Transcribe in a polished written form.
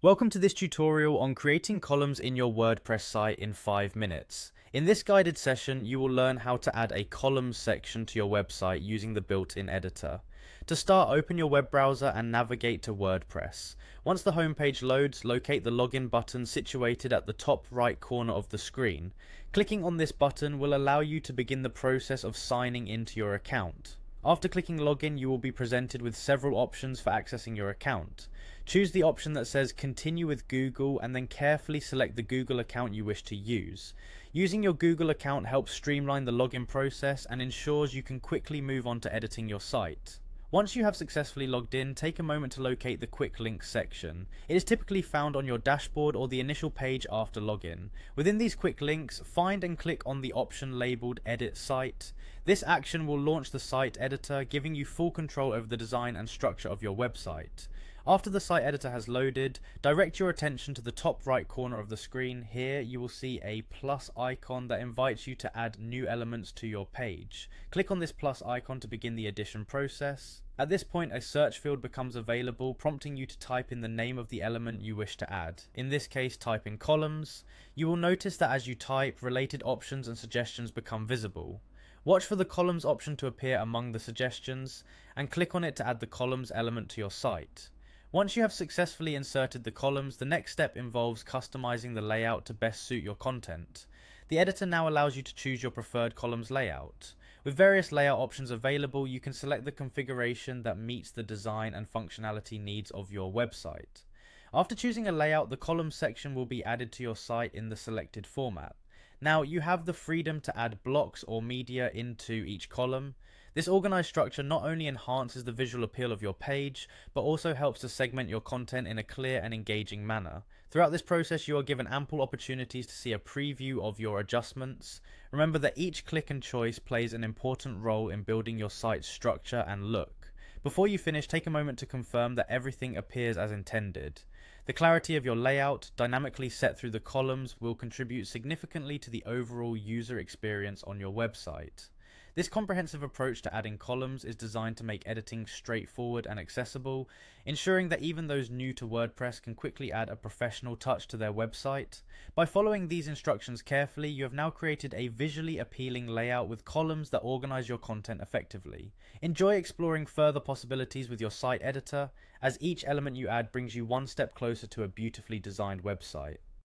Welcome to this tutorial on creating columns in your WordPress site in 5 minutes. In this guided session, you will learn how to add a columns section to your website using the built-in editor. To start, open your web browser and navigate to WordPress. Once the homepage loads, locate the login button situated at the top right corner of the screen. Clicking on this button will allow you to begin the process of signing into your account. After clicking login, you will be presented with several options for accessing your account. Choose the option that says continue with Google and then carefully select the Google account you wish to use. Using your Google account helps streamline the login process and ensures you can quickly move on to editing your site. Once you have successfully logged in, take a moment to locate the quick links section. It is typically found on your dashboard or the initial page after login. Within these quick links, find and click on the option labeled Edit Site. This action will launch the site editor, giving you full control over the design and structure of your website. After the site editor has loaded, direct your attention to the top right corner of the screen. Here you will see a plus icon that invites you to add new elements to your page. Click on this plus icon to begin the addition process. At this point, a search field becomes available, prompting you to type in the name of the element you wish to add. In this case, type in columns. You will notice that as you type, related options and suggestions become visible. Watch for the columns option to appear among the suggestions, and click on it to add the columns element to your site. Once you have successfully inserted the columns, the next step involves customizing the layout to best suit your content. The editor now allows you to choose your preferred columns layout. With various layout options available, you can select the configuration that meets the design and functionality needs of your website. After choosing a layout, the columns section will be added to your site in the selected format. Now, you have the freedom to add blocks or media into each column. This organized structure not only enhances the visual appeal of your page, but also helps to segment your content in a clear and engaging manner. Throughout this process, you are given ample opportunities to see a preview of your adjustments. Remember that each click and choice plays an important role in building your site's structure and look. Before you finish, take a moment to confirm that everything appears as intended. The clarity of your layout, dynamically set through the columns, will contribute significantly to the overall user experience on your website. This comprehensive approach to adding columns is designed to make editing straightforward and accessible, ensuring that even those new to WordPress can quickly add a professional touch to their website. By following these instructions carefully, you have now created a visually appealing layout with columns that organize your content effectively. Enjoy exploring further possibilities with your site editor, as each element you add brings you one step closer to a beautifully designed website.